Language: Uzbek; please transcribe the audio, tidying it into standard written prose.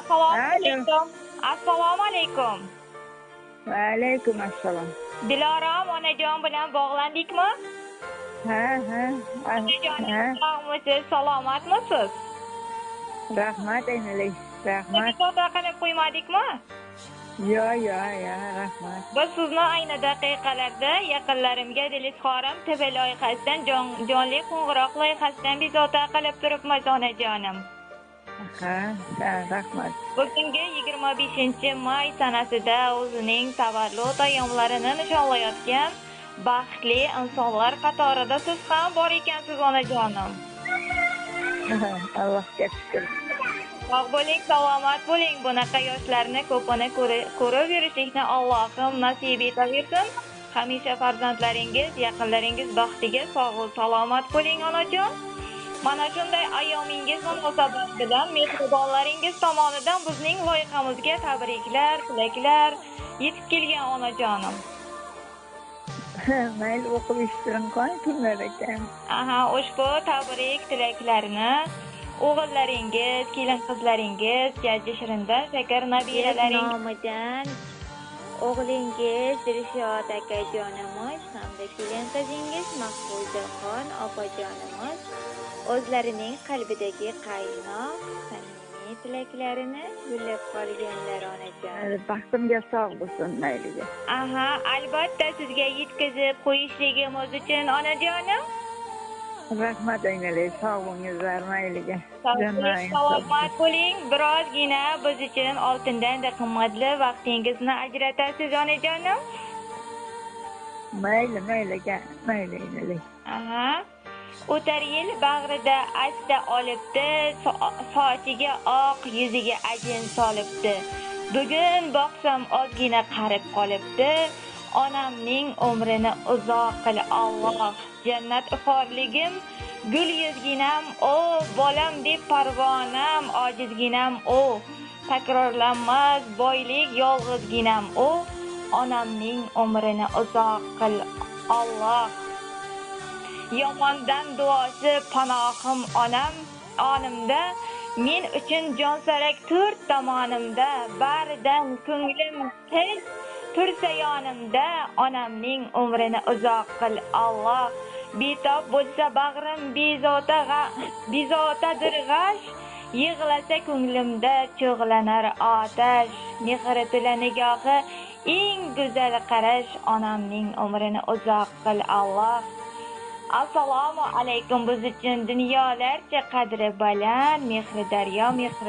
Assalomu Alo. alaykum. Assalomu alaykum. Va alaykum assalom. Dilorom onajon bilan bog'landikmi? Ha, ha. Onajonim, Ha. sog'misiz, salomatmisiz? Rahmat aynalay. Rahmat. Bezovta qilib qo'ymadikmi? Yo, rahmat. Biz sizni ayni daqiqalarda yaqinlarimga Dilizxorim TV loyihasidan jonli qo'ng'iroq loyihasidan bezovta qilib turibmiz onajonim. Ha, rahmat. Bugungi 25-may sanasida o'zining tavallud ayyomlarini nishonlayotgan baxtli insonlar qatorida siz ham bor ekansiz onajonim. Allohga shukr. Sog' bo'ling, salomat bo'ling. Bunaqa yoshlarni ko'pini ko'rib yurishlikni Allohim nasib etaversin. Hamisha farzandlaringiz, yaqinlaringiz baxtiga sog' salomat bo'ling onajon. Mana shunday ayyomingiz munosabat bilan mehribonlaringiz tomonidan bizning loyihamizga tabriklar, tilaklar yetib kelgan onajonim. Mayli, o'qib eshittiring kunlar ekan. Aha, ushbu tabrik tilaklarni o'g'illaringiz, kelin qizlaringiz, jajji Shirindan Shakar nabiralaringiz nomidan o'g'lingiz Dilshod akajonimiz hamda kelin qizingiz Mahfuzaxon opajonimiz o'zlarining qalbidagi qaynoq samimiy tilaklarini yo'llab qolganlar onajon. Baxtimga sog' bo'lsin mayliga. Aha, albatta sizga yetkazib qo'yishligimiz uchun onajonim. Rahmat aynalay. Sog'ingizlar mayliga. Salomat bo'ling. Birozgina biz uchun oltindan qimmatli vaqtingizni ajratasiz onajonim. Mayli aynalay. Aha. O'tar yil bag'rida asta olibdi, sochiga oq, yuziga ajin solibdi. Bugun boqsam ozgina qarib qolibdi. Onamning umrini uzoq qil Alloh. Jannat iforligim, gul yuzginam o, bolam deb parvonam, ojizginam o. Takrorlanmas boylik yolg'izginam o. Onamning umrini uzoq qil Alloh. Yomondan duosi panohim onam onimda, men uchun jonsarak to'rt tomonimda, baridan ko'nglim tinch tursa yonimda, onamning umrini uzoq qil Alloh. Betob bo'lsa bag'rim bezotadir g'ash, yig'lasa ko'nglimda cho'g'lanar otash, mehri to'la nigohi eng go'zal qarash, onamning umrini uzoq qil Alloh. Assalomu alaykum, biz uchun dunyolarcha qadri baland, mehri daryo, mehri